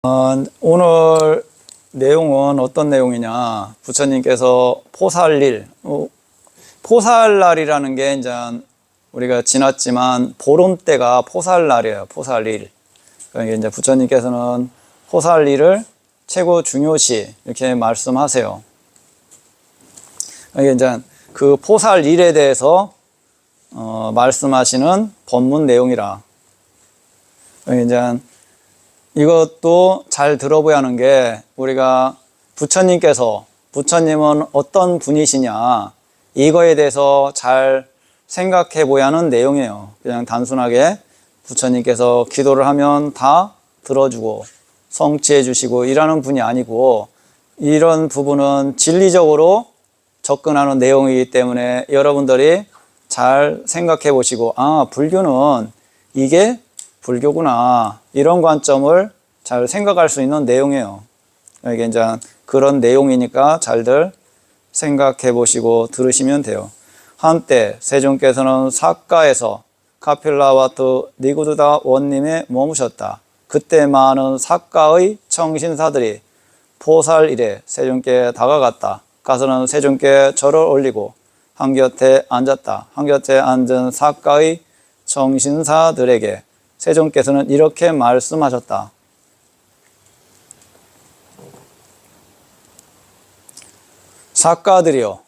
오늘 내용은 어떤 내용이냐, 부처님께서 포살일, 포살날이라는 게 이제 우리가 지났지만 보름 때가 포살날이에요. 포살일. 그러니까 이제 부처님께서는 포살일을 최고 중요시 이렇게 말씀하세요. 그러니까 이제 그 포살일에 대해서 말씀하시는 법문 내용이라. 그러니까 이제 이것도 잘 들어봐야 하는 게, 우리가 부처님은 어떤 분이시냐, 이거에 대해서 잘 생각해 보야 하는 내용이에요. 그냥 단순하게 부처님께서 기도를 하면 다 들어주고 성취해 주시고 이라는 분이 아니고, 이런 부분은 진리적으로 접근하는 내용이기 때문에 여러분들이 잘 생각해 보시고, 불교는 이게 불교구나, 이런 관점을 잘 생각할 수 있는 내용이에요. 이게 이제 그런 내용이니까 잘들 생각해 보시고 들으시면 돼요. 한때 세존께서는 사가에서 카필라와트 니구드다 원님에 머무셨다. 그때 많은 사가의 청신사들이 포살일에 세존께 다가갔다. 가서는 세존께 절을 올리고 한곁에 앉았다. 한곁에 앉은 사가의 청신사들에게 세존께서는 이렇게 말씀하셨다. 사가들이여,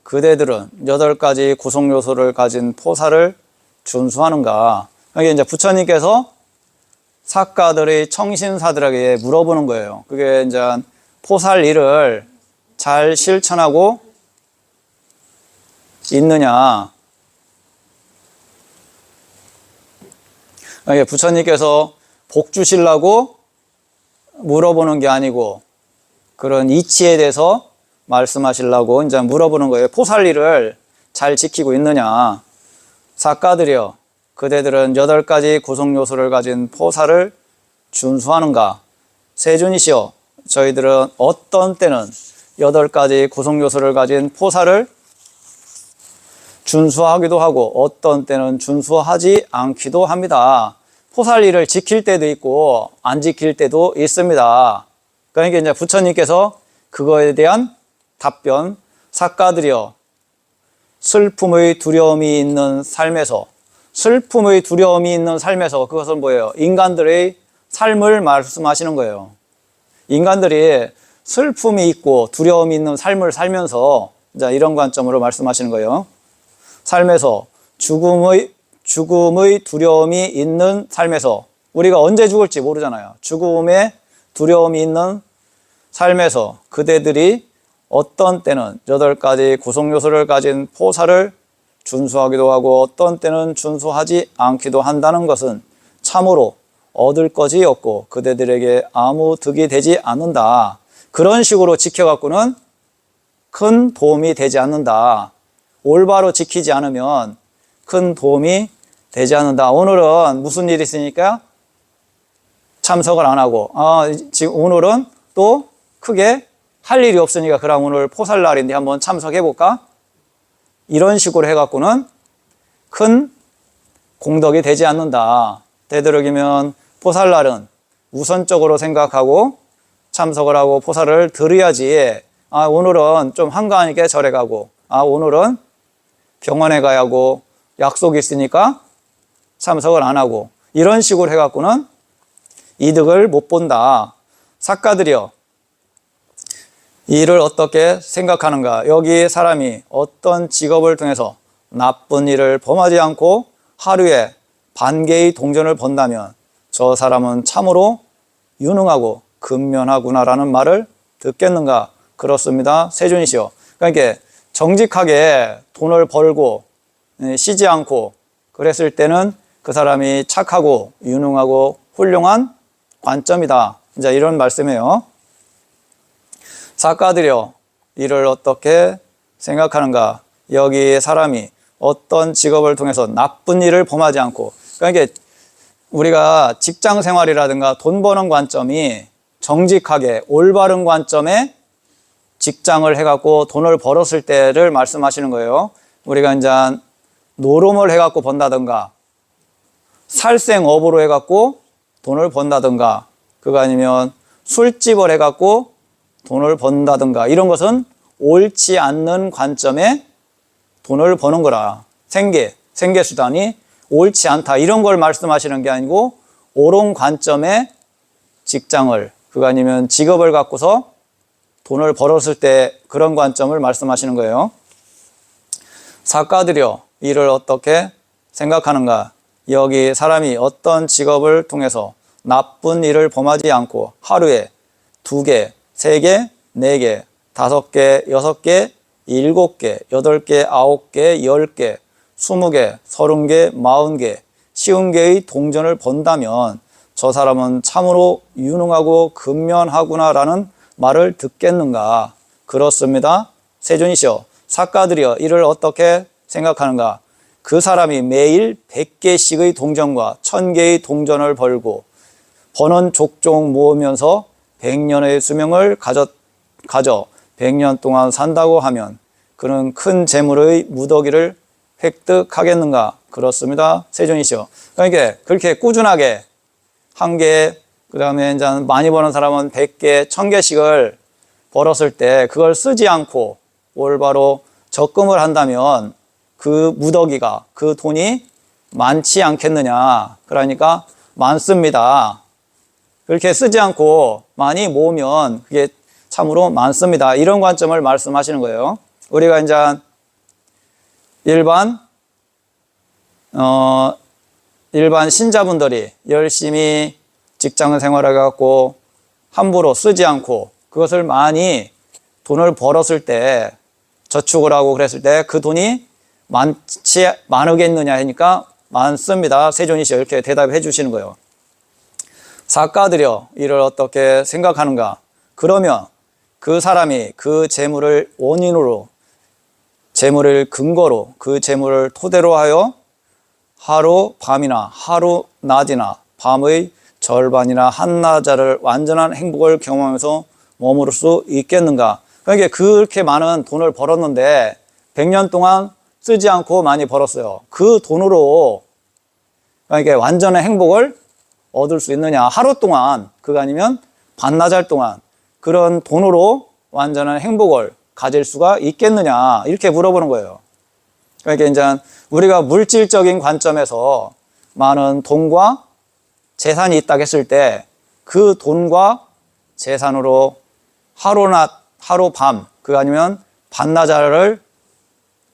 그대들은 8가지 구성요소를 가진 포살을 준수하는가? 이게 이제 부처님께서 사가들의 청신사들에게 물어보는 거예요. 그게 이제 포살 일을 잘 실천하고 있느냐? 이게 부처님께서 복 주시려고 물어보는 게 아니고, 그런 이치에 대해서 말씀하시려고 이제 물어보는 거예요. 포살일을 잘 지키고 있느냐? 사가들이여, 그대들은 8가지 구성요소를 가진 포살을 준수하는가? 세존이시여, 저희들은 어떤 때는 8가지 구성요소를 가진 포살을 준수하기도 하고 어떤 때는 준수하지 않기도 합니다. 포살일을 지킬 때도 있고 안 지킬 때도 있습니다. 그러니까 이제 부처님께서 그거에 대한 답변, 사가들이여, 슬픔의 두려움이 있는 삶에서, 슬픔의 두려움이 있는 삶에서, 그것은 뭐예요? 인간들의 삶을 말씀하시는 거예요. 인간들이 슬픔이 있고 두려움이 있는 삶을 살면서 이제 이런 관점으로 말씀하시는 거예요. 삶에서 죽음의 두려움이 있는 삶에서, 우리가 언제 죽을지 모르잖아요. 죽음의 두려움이 있는 삶에서 그대들이 어떤 때는 8가지 구성요소를 가진 포살을 준수하기도 하고 어떤 때는 준수하지 않기도 한다는 것은 참으로 얻을 것이 없고 그대들에게 아무 득이 되지 않는다. 그런 식으로 지켜갖고는 큰 도움이 되지 않는다. 올바로 지키지 않으면 큰 도움이 되지 않는다. 오늘은 무슨 일이 있으니까 참석을 안 하고, 지금 오늘은 또 크게 할 일이 없으니까 그럼 오늘 포살날인데 한번 참석해볼까? 이런 식으로 해갖고는 큰 공덕이 되지 않는다. 되도록이면 포살날은 우선적으로 생각하고 참석을 하고 포살을 들어야지, 오늘은 좀 한가하니까 절에 가고, 오늘은 병원에 가야 하고 약속이 있으니까 참석을 안 하고, 이런 식으로 해갖고는 이득을 못 본다. 사가들이여, 이를 어떻게 생각하는가? 여기 사람이 어떤 직업을 통해서 나쁜 일을 범하지 않고 하루에 반개의 동전을 번다면 저 사람은 참으로 유능하고 근면하구나라는 말을 듣겠는가? 그렇습니다. 세존이시여. 그러니까 정직하게 돈을 벌고 쉬지 않고 그랬을 때는 그 사람이 착하고 유능하고 훌륭한 관점이다. 이제 이런 말씀이에요. 사가들이여, 이를 어떻게 생각하는가? 여기 사람이 어떤 직업을 통해서 나쁜 일을 범하지 않고, 그러니까 우리가 직장 생활이라든가 돈 버는 관점이 정직하게 올바른 관점에 직장을 해갖고 돈을 벌었을 때를 말씀하시는 거예요. 우리가 이제 노름을 해갖고 번다든가 살생업으로 해갖고 돈을 번다든가 그거 아니면 술집을 해갖고 돈을 번다든가 이런 것은 옳지 않는 관점에 돈을 버는 거라. 생계수단이 옳지 않다. 이런 걸 말씀하시는 게 아니고 옳은 관점에 직장을, 그거 아니면 직업을 갖고서 돈을 벌었을 때 그런 관점을 말씀하시는 거예요. 사가들이여 이를 어떻게 생각하는가? 여기 사람이 어떤 직업을 통해서 나쁜 일을 범하지 않고 하루에 2개, 3개, 4개, 5개, 6개, 7개, 8개, 9개, 10개, 20개, 30개, 40개, 50개의 동전을 번다면 저 사람은 참으로 유능하고 근면하구나라는 말을 듣겠는가? 그렇습니다. 세존이시여 사가들이여 이를 어떻게 생각하는가? 그 사람이 매일 100개씩의 동전과 1000개의 동전을 벌고 버는 족족 모으면서 100년의 수명을 가져 100년 동안 산다고 하면 그는 큰 재물의 무더기를 획득하겠는가? 그렇습니다. 세존이시여. 그러니까 그렇게 꾸준하게 한 개, 그 다음에 이제 많이 버는 사람은 100개, 1000개씩을 벌었을 때 그걸 쓰지 않고 올바로 적금을 한다면 그 무더기가, 그 돈이 많지 않겠느냐. 그러니까 많습니다. 그렇게 쓰지 않고 많이 모으면 그게 참으로 많습니다. 이런 관점을 말씀하시는 거예요. 우리가 이제 일반 신자분들이 열심히 직장 생활을 해갖고 함부로 쓰지 않고 그것을 많이 돈을 벌었을 때 저축을 하고 그랬을 때 그 돈이 많으겠느냐 하니까 많습니다. 세존이시여 이렇게 대답해 주시는 거예요. 사가들여 이를 어떻게 생각하는가? 그러면 그 사람이 그 재물을 원인으로, 재물을 근거로, 그 재물을 토대로 하여 하루 밤이나 하루 낮이나 밤의 절반이나 한나절을 완전한 행복을 경험하면서 머무를 수 있겠는가? 그러니까 그렇게 많은 돈을 벌었는데 100년 동안 쓰지 않고 많이 벌었어요. 그 돈으로 그러니까 완전한 행복을 얻을 수 있느냐? 하루 동안, 그거 아니면 반나절 동안 그런 돈으로 완전한 행복을 가질 수가 있겠느냐? 이렇게 물어보는 거예요. 그러니까 이제 우리가 물질적인 관점에서 많은 돈과 재산이 있다고 했을 때 그 돈과 재산으로 하루낮, 하루밤, 그거 아니면 반나절을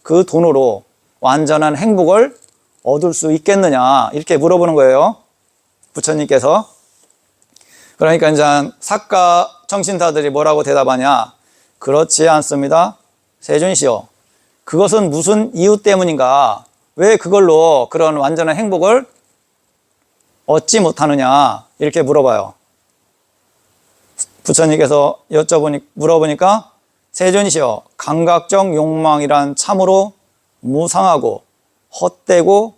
그 돈으로 완전한 행복을 얻을 수 있겠느냐? 이렇게 물어보는 거예요. 부처님께서. 그러니까 이제 사가 청신타들이 뭐라고 대답하냐? 그렇지 않습니다. 세존이시여. 그것은 무슨 이유 때문인가? 왜 그걸로 그런 완전한 행복을 얻지 못하느냐? 이렇게 물어봐요. 부처님께서 물어보니까 세존이시여, 감각적 욕망이란 참으로 무상하고 헛되고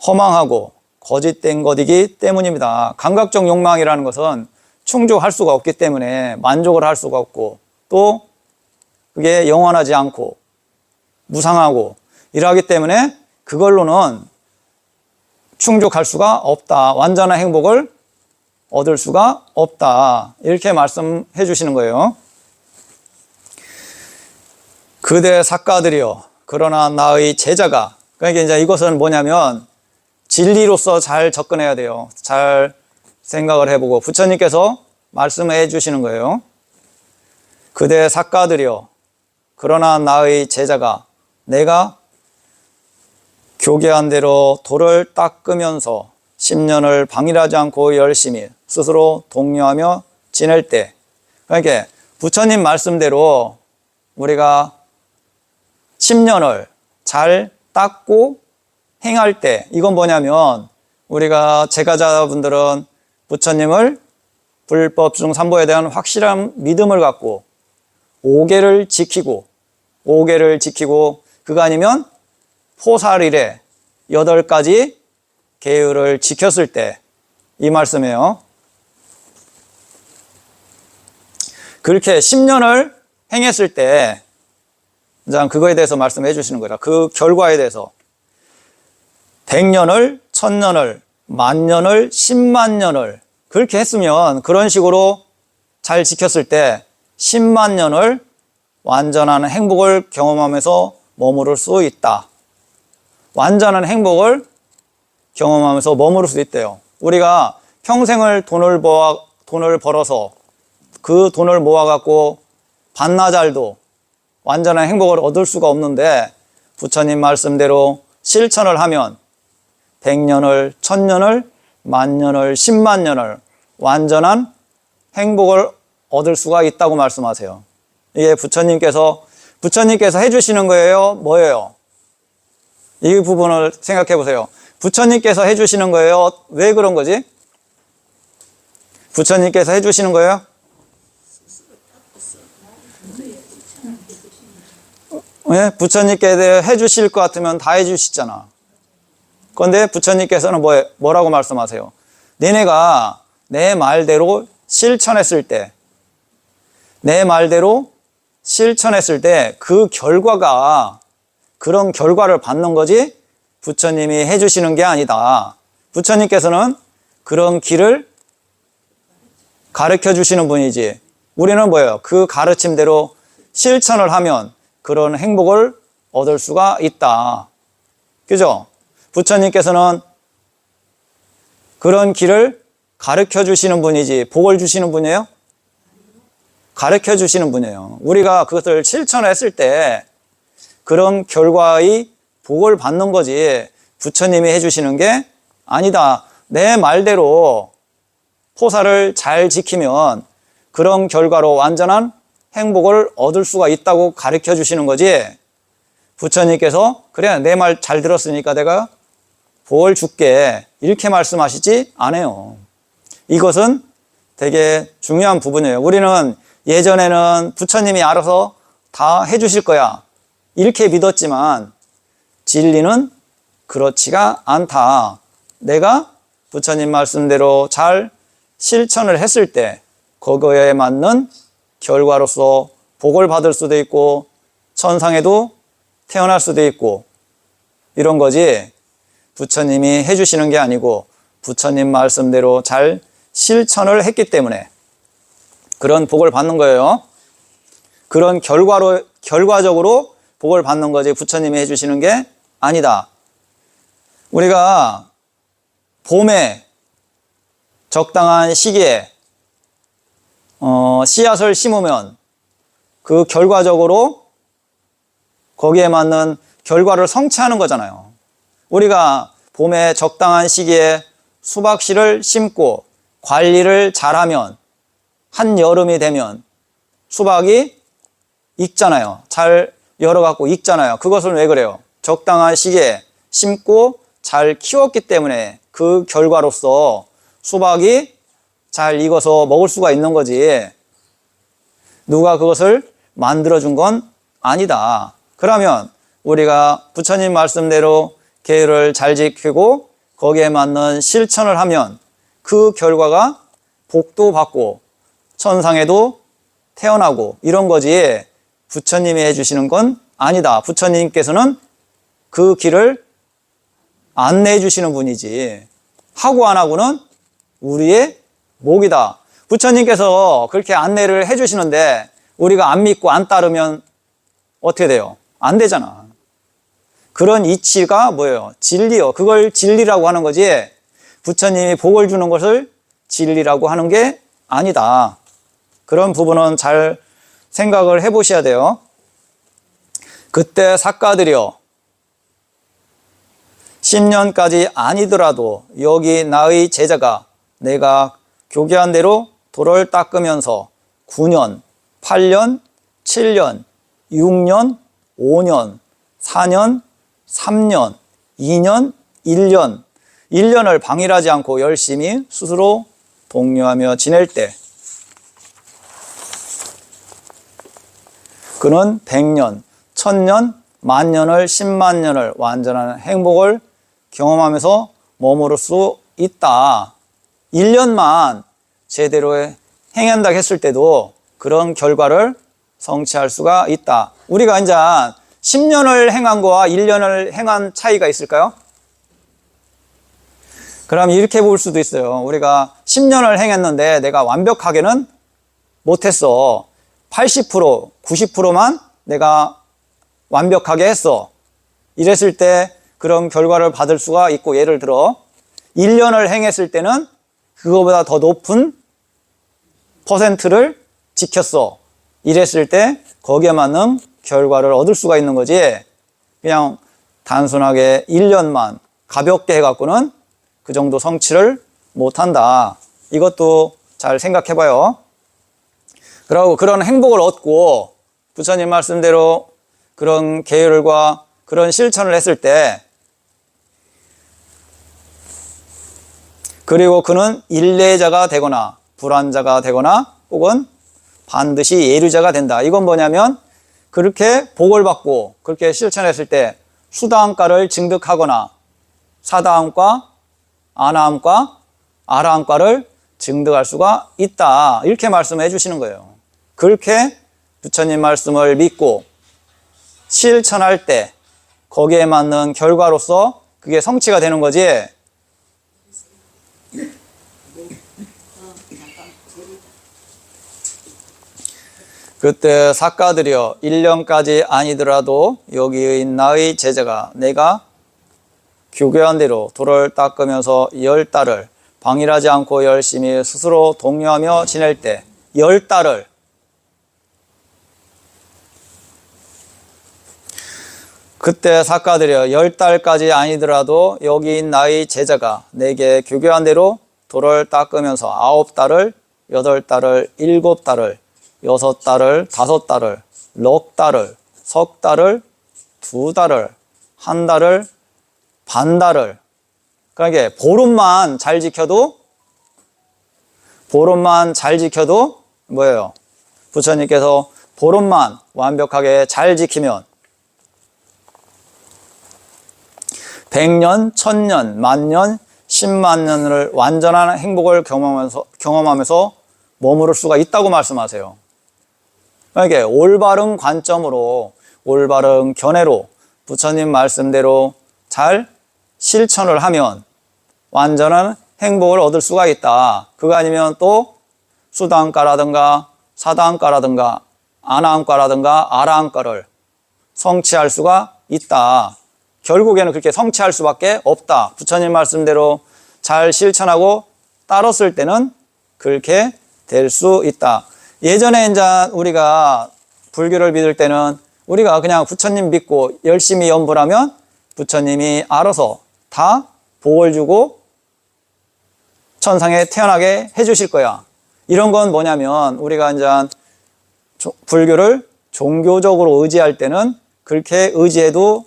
허망하고 거짓된 것이기 때문입니다. 감각적 욕망이라는 것은 충족할 수가 없기 때문에 만족을 할 수가 없고 또 그게 영원하지 않고 무상하고 이러하기 때문에 그걸로는 충족할 수가 없다. 완전한 행복을 얻을 수가 없다. 이렇게 말씀해 주시는 거예요. 그대 사가들이여, 그러나 나의 제자가, 그러니까 이제 이것은 뭐냐면 진리로서 잘 접근해야 돼요. 잘 생각을 해보고 부처님께서 말씀해 주시는 거예요. 그대 사가들이여, 그러나 나의 제자가 내가 교계한 대로 돌을 닦으면서 10년을 방일하지 않고 열심히 스스로 독려하며 지낼 때, 그러니까 부처님 말씀대로 우리가 10년을 잘 닦고 행할 때, 이건 뭐냐면 우리가 제가자분들은 부처님을 불법 중 삼보에 대한 확실한 믿음을 갖고 5계를 지키고 그거 아니면 포살일에 8가지 계율을 지켰을 때, 이 말씀이에요. 그렇게 10년을 행했을 때 그거에 대해서 말씀해 주시는 거라. 그 결과에 대해서 100년을, 1000년을, 10,000년을, 10만 년을 그렇게 했으면 그런 식으로 잘 지켰을 때 10만 년을 완전한 행복을 경험하면서 머무를 수 있다. 완전한 행복을 경험하면서 머무를 수 있대요. 우리가 평생을 돈을 벌어서 그 돈을 모아갖고 반나절도 완전한 행복을 얻을 수가 없는데 부처님 말씀대로 실천을 하면 100년을, 1000년을, 만년을, 10만 년을 완전한 행복을 얻을 수가 있다고 말씀하세요. 이게 부처님께서 해주시는 거예요? 뭐예요? 이 부분을 생각해 보세요. 부처님께서 해주시는 거예요? 왜 그런 거지? 부처님께서 해주시는 거예요? 네? 부처님께서 해주실 것 같으면 다 해주시잖아. 그런데 부처님께서는 뭐라고 말씀하세요? 너네가 내 말대로 실천했을 때 그 결과가 그런 결과를 받는 거지 부처님이 해주시는 게 아니다. 부처님께서는 그런 길을 가르쳐 주시는 분이지. 우리는 뭐예요? 그 가르침대로 실천을 하면 그런 행복을 얻을 수가 있다. 그죠? 부처님께서는 그런 길을 가르쳐 주시는 분이지 복을 주시는 분이에요? 가르쳐 주시는 분이에요. 우리가 그것을 실천했을 때 그런 결과의 복을 받는 거지 부처님이 해주시는 게 아니다. 내 말대로 포사를 잘 지키면 그런 결과로 완전한 행복을 얻을 수가 있다고 가르쳐 주시는 거지 부처님께서 그래 내 말 잘 들었으니까 내가 복을 줄게 이렇게 말씀하시지 않아요. 이것은 되게 중요한 부분이에요. 우리는 예전에는 부처님이 알아서 다 해주실 거야 이렇게 믿었지만 진리는 그렇지가 않다. 내가 부처님 말씀대로 잘 실천을 했을 때 그거에 맞는 결과로서 복을 받을 수도 있고 천상에도 태어날 수도 있고 이런 거지 부처님이 해주시는 게 아니고 부처님 말씀대로 잘 실천을 했기 때문에 그런 복을 받는 거예요. 그런 결과적으로 복을 받는 거지 부처님이 해주시는 게 아니다. 우리가 봄에 적당한 시기에 씨앗을 심으면 그 결과적으로 거기에 맞는 결과를 성취하는 거잖아요. 우리가 봄에 적당한 시기에 수박씨를 심고 관리를 잘하면 한여름이 되면 수박이 익잖아요. 잘 열어갖고 익잖아요. 그것은 왜 그래요? 적당한 시기에 심고 잘 키웠기 때문에 그 결과로서 수박이 잘 익어서 먹을 수가 있는 거지 누가 그것을 만들어준 건 아니다. 그러면 우리가 부처님 말씀대로 계율을 잘 지키고 거기에 맞는 실천을 하면 그 결과가 복도 받고 천상에도 태어나고 이런 거지 부처님이 해주시는 건 아니다. 부처님께서는 그 길을 안내해 주시는 분이지 하고 안 하고는 우리의 몫이다. 부처님께서 그렇게 안내를 해주시는데 우리가 안 믿고 안 따르면 어떻게 돼요? 안 되잖아. 그런 이치가 뭐예요? 진리요. 그걸 진리라고 하는 거지 부처님이 복을 주는 것을 진리라고 하는 게 아니다. 그런 부분은 잘 생각을 해보셔야 돼요. 그때 사가들이여 10년까지 아니더라도 여기 나의 제자가 내가 교계한 대로 도를 닦으면서 9년, 8년, 7년, 6년, 5년, 4년, 3년, 2년, 1년을 방일하지 않고 열심히 스스로 독려하며 지낼 때 그는 100년, 1000년, 만년을 10만 년을 완전한 행복을 경험하면서 머무를 수 있다. 1년만 제대로 행한다고 했을 때도 그런 결과를 성취할 수가 있다. 우리가 이제 10년을 행한 거와 1년을 행한 차이가 있을까요? 그럼 이렇게 볼 수도 있어요. 우리가 10년을 행했는데 내가 완벽하게는 못했어. 80%, 90%만 내가 완벽하게 했어. 이랬을 때 그런 결과를 받을 수가 있고, 예를 들어 1년을 행했을 때는 그거보다 더 높은 퍼센트를 지켰어. 이랬을 때 거기에 맞는 결과를 얻을 수가 있는 거지. 그냥 단순하게 1년만 가볍게 해갖고는 그 정도 성취를 못한다. 이것도 잘 생각해봐요. 그리고 그런 행복을 얻고 부처님 말씀대로 그런 계율과 그런 실천을 했을 때, 그리고 그는 일례자가 되거나 불환자가 되거나 혹은 반드시 예류자가 된다. 이건 뭐냐면 그렇게 복을 받고 그렇게 실천했을 때 수다함과를 증득하거나 사다함과 아나함과 아라함과를 증득할 수가 있다. 이렇게 말씀해 주시는 거예요. 그렇게 부처님 말씀을 믿고 실천할 때 거기에 맞는 결과로서 그게 성취가 되는 거지. 그때 사가들이여 1년까지 아니더라도 여기의 나의 제자가 내가 교교한 대로 돌을 닦으면서 10달을 방일하지 않고 열심히 스스로 독려하며 지낼 때 10달을, 그때 사가들이여 10달까지 아니더라도 여기 나의 제자가 내게 교교한 대로 돌을 닦으면서 9달을 8달을 7달을 6달을 5달을 넉 달을 석 달을 2달을 한 달을 반 달을, 그러니까 보름만 잘 지켜도 뭐예요? 부처님께서 보름만 완벽하게 잘 지키면 100년, 1000년, 만년, 10만 년을 완전한 행복을 경험하면서 머무를 수가 있다고 말씀하세요. 그러니까 올바른 관점으로, 올바른 견해로 부처님 말씀대로 잘 실천을 하면 완전한 행복을 얻을 수가 있다. 그거 아니면 또 수다함과라든가 사다함과라든가 아나함과라든가 아라함과를 성취할 수가 있다. 결국에는 그렇게 성취할 수밖에 없다. 부처님 말씀대로 잘 실천하고 따랐을 때는 그렇게 될 수 있다. 예전에 이제 우리가 불교를 믿을 때는 우리가 그냥 부처님 믿고 열심히 염불하면 부처님이 알아서 다 복을 주고 천상에 태어나게 해주실 거야. 이런 건 뭐냐면 우리가 이제 불교를 종교적으로 의지할 때는 그렇게 의지해도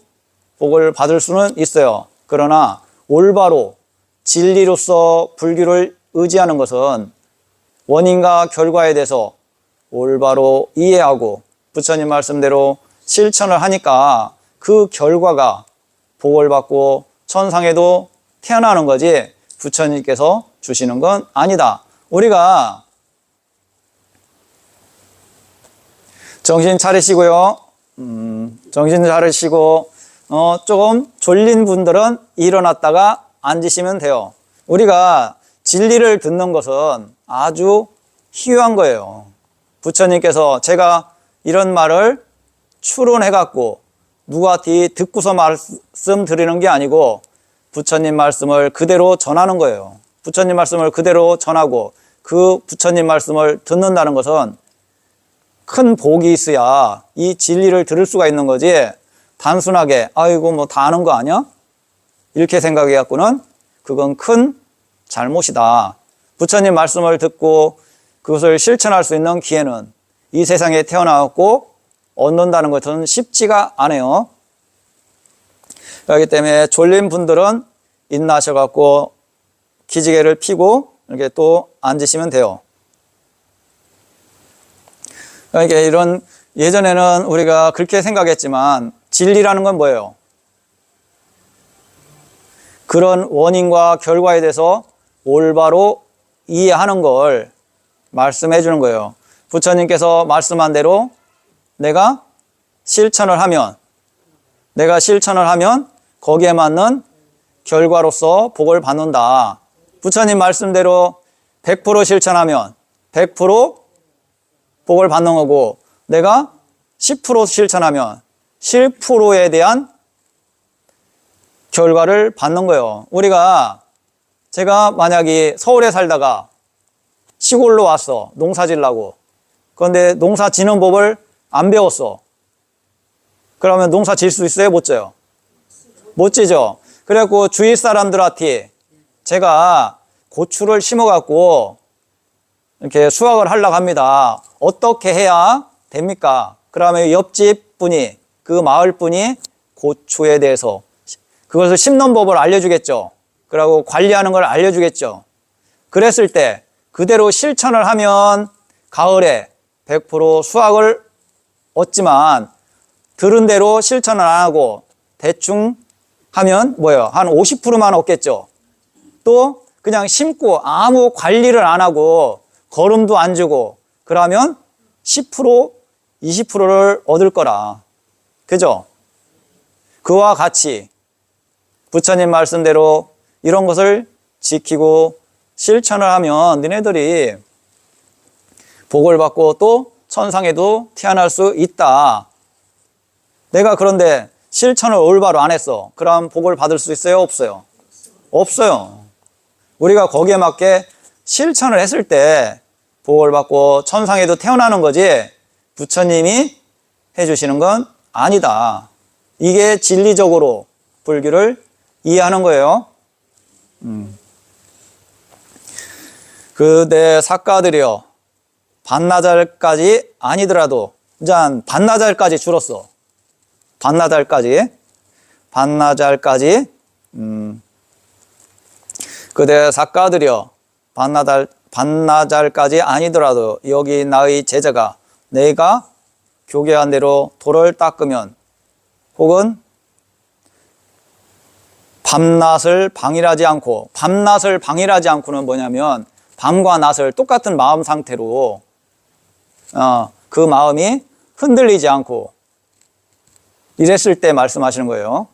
복을 받을 수는 있어요. 그러나 올바로 진리로서 불교를 의지하는 것은 원인과 결과에 대해서 올바로 이해하고 부처님 말씀대로 실천을 하니까 그 결과가 복을 받고 천상에도 태어나는 거지 부처님께서 주시는 건 아니다. 우리가 정신 차리시고요. 정신 차리시고 조금 졸린 분들은 일어났다가 앉으시면 돼요. 우리가 진리를 듣는 것은 아주 희귀한 거예요. 부처님께서 제가 이런 말을 추론해갖고 누구한테 듣고서 말씀드리는 게 아니고 부처님 말씀을 그대로 전하는 거예요. 부처님 말씀을 그대로 전하고 그 부처님 말씀을 듣는다는 것은 큰 복이 있어야 이 진리를 들을 수가 있는 거지, 단순하게 아이고 뭐 다 아는 거 아니야? 이렇게 생각해 갖고는 그건 큰 잘못이다. 부처님 말씀을 듣고 그것을 실천할 수 있는 기회는 이 세상에 태어나고 얻는다는 것은 쉽지가 않아요. 그렇기 때문에 졸린 분들은 인나셔 갖고 기지개를 피고 이렇게 또 앉으시면 돼요. 그러니까 이런, 예전에는 우리가 그렇게 생각했지만 진리라는 건 뭐예요? 그런 원인과 결과에 대해서 올바로 이해하는 걸 말씀해 주는 거예요. 부처님께서 말씀한 대로 내가 실천을 하면 거기에 맞는 결과로서 복을 받는다. 부처님 말씀대로 100% 실천하면 100% 복을 받는 거고, 내가 10% 실천하면 10%에 대한 결과를 받는 거예요. 제가 만약에 서울에 살다가 시골로 왔어. 농사 지려고. 그런데 농사 지는 법을 안 배웠어. 그러면 농사 질 수 있어요? 못 져요? 못 지죠. 그래갖고 주위 사람들한테 제가 고추를 심어갖고 이렇게 수확을 하려고 합니다. 어떻게 해야 됩니까? 그러면 옆집 분이, 그 마을 분이 고추에 대해서 그것을 심는 법을 알려주겠죠. 그리고 관리하는 걸 알려주겠죠. 그랬을 때 그대로 실천을 하면 가을에 100% 수확을 얻지만, 들은 대로 실천을 안 하고 대충 하면 뭐예요? 한 50%만 얻겠죠. 또 그냥 심고 아무 관리를 안 하고 거름도 안 주고 그러면 10%, 20%를 얻을 거라. 그죠? 그와 같이 부처님 말씀대로 이런 것을 지키고 실천을 하면 너네들이 복을 받고 또 천상에도 태어날 수 있다. 내가 그런데 실천을 올바로 안 했어. 그럼 복을 받을 수 있어요? 없어요? 없어요. 우리가 거기에 맞게 실천을 했을 때 복을 받고 천상에도 태어나는 거지, 부처님이 해주시는 건 아니다. 이게 진리적으로 불교를 이해하는 거예요. 그대 사가들이여, 반나절까지 아니더라도, 이제 한 반나절까지 줄었어. 반나절까지, 그대 사가들이여, 반나절까지 아니더라도 여기 나의 제자가 내가 교계한 대로 도를 닦으면, 혹은 밤낮을 방일하지 않고, 밤낮을 방일하지 않고는 뭐냐면 밤과 낮을 똑같은 마음 상태로 그 마음이 흔들리지 않고 이랬을 때 말씀하시는 거예요.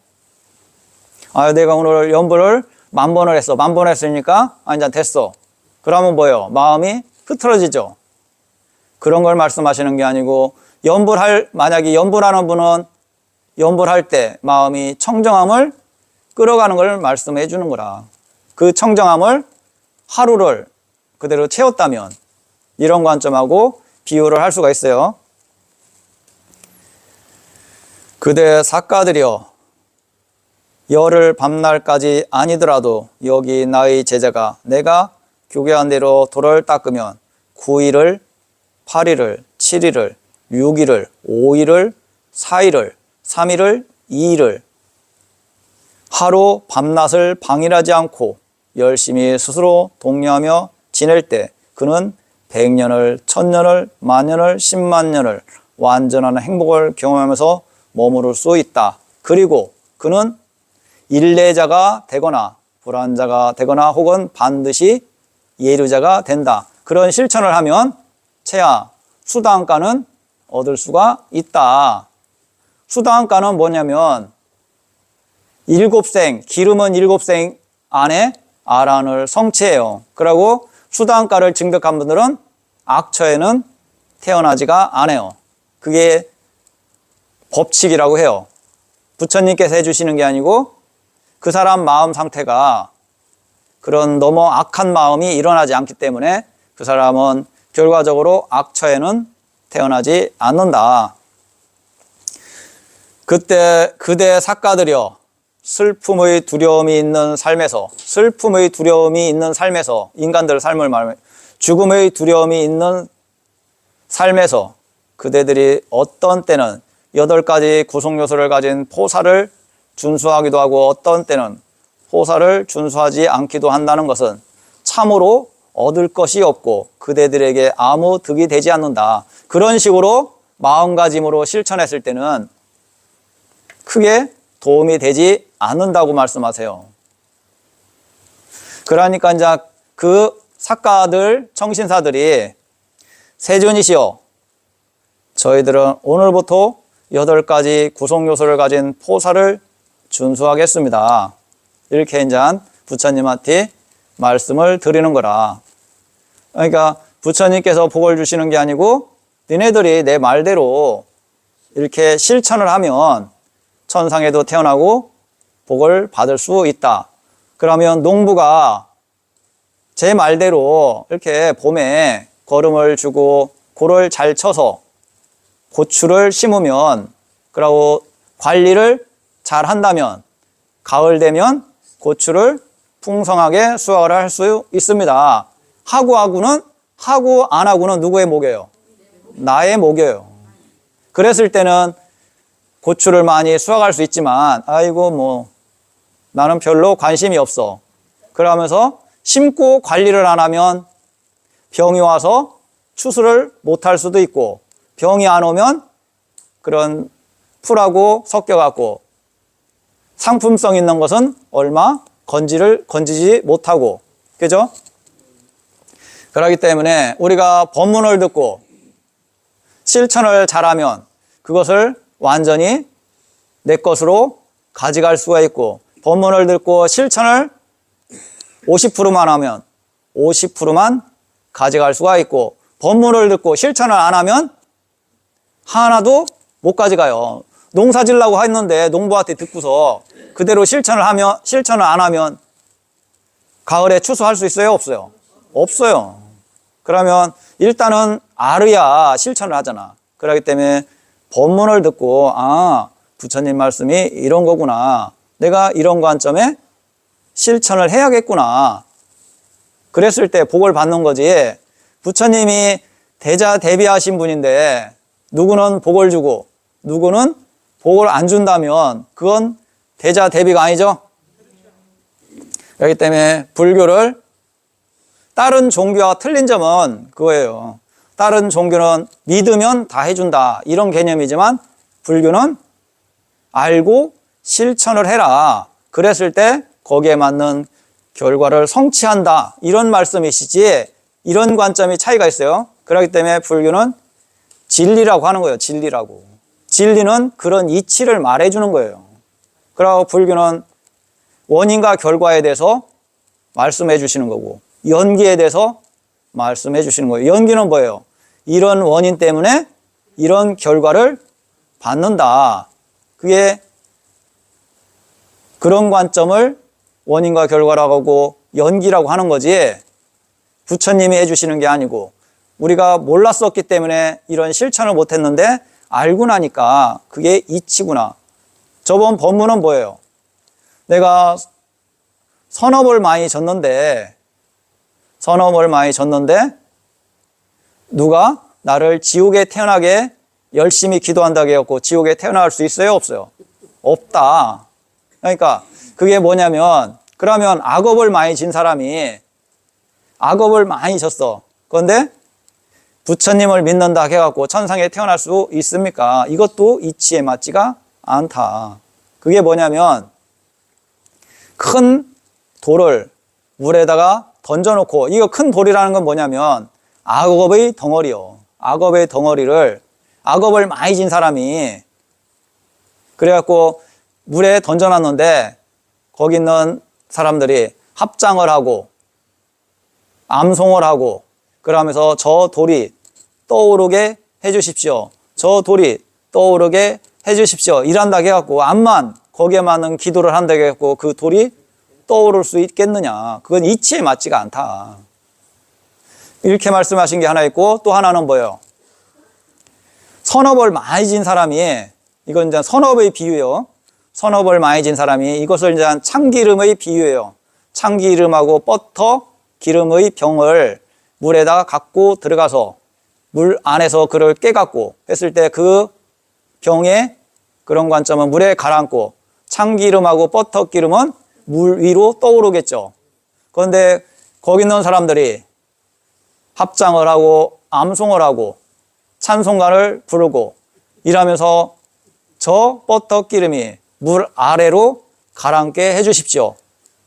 내가 오늘 연불을 10,000번을 했어. 10,000번 했으니까 이제 됐어. 그러면 뭐예요? 마음이 흐트러지죠. 그런 걸 말씀하시는 게 아니고, 만약에 연불하는 분은 연불할 때 마음이 청정함을 끌어가는 걸 말씀해 주는 거라. 그 청정함을 하루를 그대로 채웠다면 이런 관점하고 비유를 할 수가 있어요. 그대 사가들이여, 열흘 밤날까지 아니더라도 여기 나의 제자가 내가 교계한 대로 도를 닦으면 9일을, 8일을, 7일을, 6일을, 5일을, 4일을, 3일을, 2일을 하루 밤낮을 방일하지 않고 열심히 스스로 독려하며 지낼 때 그는 100년을, 1000년을, 만년을, 10만년을 완전한 행복을 경험하면서 머무를 수 있다. 그리고 그는 일례자가 되거나 불환자가 되거나 혹은 반드시 예류자가 된다. 그런 실천을 하면 채야 수다한가는 얻을 수가 있다. 수다한가는 뭐냐면 기름은 7생 안에 아란을 성취해요. 그리고 수다한가를 증득한 분들은 악처에는 태어나지가 않아요. 그게 법칙이라고 해요. 부처님께서 해주시는 게 아니고 그 사람 마음 상태가 그런 너무 악한 마음이 일어나지 않기 때문에 그 사람은 결과적으로 악처에는 태어나지 않는다. 그때 그대 사가들이여, 슬픔의 두려움이 있는 삶에서, 인간들 삶을 말하면 죽음의 두려움이 있는 삶에서 그대들이 어떤 때는 8가지 구속요소를 가진 포사를 준수하기도 하고 어떤 때는 포사를 준수하지 않기도 한다는 것은 참으로 얻을 것이 없고 그대들에게 아무 득이 되지 않는다. 그런 식으로 마음가짐으로 실천했을 때는 크게 도움이 되지 않는다고 말씀하세요. 그러니까 이제 그 사가들, 청신사들이 세존이시여, 저희들은 오늘부터 8가지 구속요소를 가진 포사를 준수하겠습니다. 이렇게 이제 부처님한테 말씀을 드리는 거라. 그러니까 부처님께서 복을 주시는 게 아니고 너네들이 내 말대로 이렇게 실천을 하면 천상에도 태어나고 복을 받을 수 있다. 그러면 농부가 제 말대로 이렇게 봄에 거름을 주고 고를 잘 쳐서 고추를 심으면, 그리고 관리를 잘 한다면 가을 되면 고추를 풍성하게 수확을 할 수 있습니다. 하고 안 하고는 누구의 목이에요? 나의 목이에요. 그랬을 때는 고추를 많이 수확할 수 있지만 아이고 뭐 나는 별로 관심이 없어. 그러면서 심고 관리를 안 하면 병이 와서 추수를 못할 수도 있고, 병이 안 오면 그런 풀하고 섞여갖고 상품성 있는 것은 얼마 건지지 못하고, 그죠? 그렇기 때문에 우리가 법문을 듣고 실천을 잘하면 그것을 완전히 내 것으로 가져갈 수가 있고, 법문을 듣고 실천을 50%만 하면 50%만 가져갈 수가 있고, 법문을 듣고 실천을 안 하면 하나도 못 가져가요. 농사 지으려고 했는데 농부한테 듣고서 그대로 실천을 안 하면 가을에 추수할 수 있어요? 없어요? 없어요. 그러면 일단은 알아야 실천을 하잖아. 그렇기 때문에 법문을 듣고 부처님 말씀이 이런 거구나. 내가 이런 관점에 실천을 해야겠구나. 그랬을 때 복을 받는 거지. 부처님이 대자대비하신 분인데 누구는 복을 주고 누구는 복을 안 준다면 그건 대자대비가 아니죠. 그렇기 때문에 불교를 다른 종교와 틀린 점은 그거예요. 다른 종교는 믿으면 다 해준다 이런 개념이지만 불교는 알고 실천을 해라. 그랬을 때 거기에 맞는 결과를 성취한다 이런 말씀이시지, 이런 관점이 차이가 있어요. 그렇기 때문에 불교는 진리라고 하는 거예요. 진리라고. 진리는 그런 이치를 말해주는 거예요. 그리고 불교는 원인과 결과에 대해서 말씀해 주시는 거고, 연기에 대해서 말씀해 주시는 거예요. 연기는 뭐예요? 이런 원인 때문에 이런 결과를 받는다. 그게 그런 관점을 원인과 결과라고 하고 연기라고 하는 거지, 부처님이 해주시는 게 아니고 우리가 몰랐었기 때문에 이런 실천을 못했는데 알고 나니까 그게 이치구나. 저번 법문은 뭐예요? 내가 선업을 많이 졌는데 누가 나를 지옥에 태어나게 열심히 기도한다고 해갖고 지옥에 태어날 수 있어요? 없어요? 없다. 그러니까 그게 뭐냐면, 그러면 악업을 많이 진 사람이 악업을 많이 졌어. 그런데 부처님을 믿는다 해갖고 천상에 태어날 수 있습니까? 이것도 이치에 맞지가 않다. 그게 뭐냐면 큰 돌을 물에다가 던져놓고, 이거 큰 돌이라는 건 뭐냐면 악업의 덩어리요. 악업의 덩어리를, 악업을 많이 진 사람이 그래갖고 물에 던져놨는데 거기 있는 사람들이 합장을 하고 암송을 하고 그러면서 저 돌이 떠오르게 해주십시오. 저 돌이 떠오르게 해주십시오. 이란다 해갖고 암만 거기에 맞는 기도를 한다 해갖고 그 돌이 떠오를 수 있겠느냐. 그건 이치에 맞지가 않다. 이렇게 말씀하신 게 하나 있고, 또 하나는 뭐예요? 선업을 많이 진 사람이, 이건 이제 선업의 비유예요. 선업을 많이 진 사람이 이것을 이제 참기름의 비유예요. 참기름하고 버터, 기름의 병을 물에다가 갖고 들어가서 물 안에서 그를 깨갖고 했을 때 그 병의 그런 관점은 물에 가라앉고, 참기름하고 버터 기름은 물 위로 떠오르겠죠. 그런데 거기 있는 사람들이 합장을 하고 암송을 하고 찬송가를 부르고 이러면서 저 버터 기름이 물 아래로 가라앉게 해주십시오.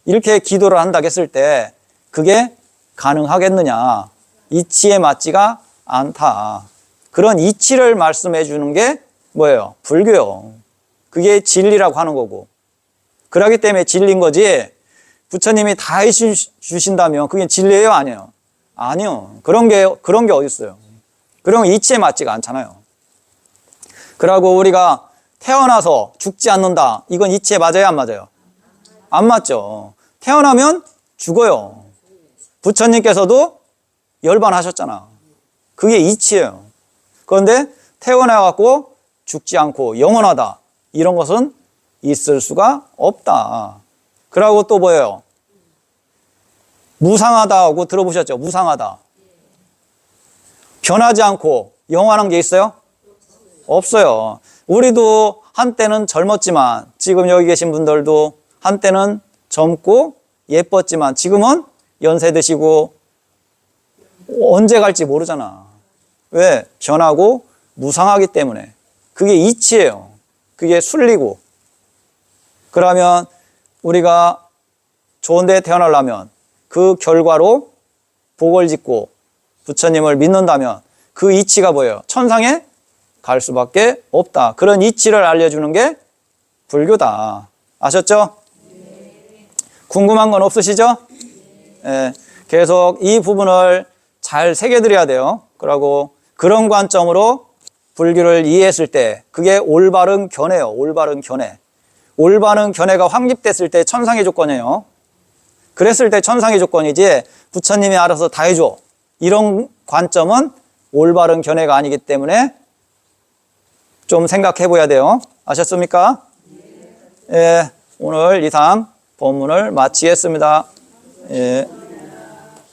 이렇게 기도를 한다 했을 때 그게 가능하겠느냐. 이치에 맞지가 않다. 그런 이치를 말씀해 주는 게 뭐예요? 불교요. 그게 진리라고 하는 거고. 그러기 때문에 진리인 거지, 부처님이 다 해주신다면 그게 진리예요? 아니에요? 아니요. 그런 게 어디 있어요. 그런 거 이치에 맞지가 않잖아요. 그러고 우리가 태어나서 죽지 않는다. 이건 이치에 맞아요, 안 맞아요? 안 맞죠. 태어나면 죽어요. 부처님께서도 열반하셨잖아. 그게 이치예요. 그런데 태어나갖고 죽지 않고 영원하다. 이런 것은 있을 수가 없다. 그러고 또 뭐예요? 무상하다고 들어보셨죠? 무상하다. 변하지 않고 영원한 게 있어요? 없어요. 우리도 한때는 젊었지만 지금 여기 계신 분들도 한때는 젊고 예뻤지만 지금은 연세 드시고 언제 갈지 모르잖아. 왜? 변하고 무상하기 때문에. 그게 이치예요. 그게 순리고. 그러면 우리가 좋은 데 태어나려면 그 결과로 복을 짓고 부처님을 믿는다면 그 이치가 뭐예요? 천상에 갈 수밖에 없다. 그런 이치를 알려주는 게 불교다. 아셨죠? 궁금한 건 없으시죠? 예, 계속 이 부분을 잘 새겨드려야 돼요. 그리고 그런 관점으로 불교를 이해했을 때 그게 올바른 견해예요. 올바른 견해. 올바른 견해가 확립됐을 때 천상의 조건이에요. 그랬을 때 천상의 조건이지 부처님이 알아서 다 해줘. 이런 관점은 올바른 견해가 아니기 때문에 좀 생각해 봐야 돼요. 아셨습니까? 예, 오늘 이상 본문을 마치겠습니다. 예.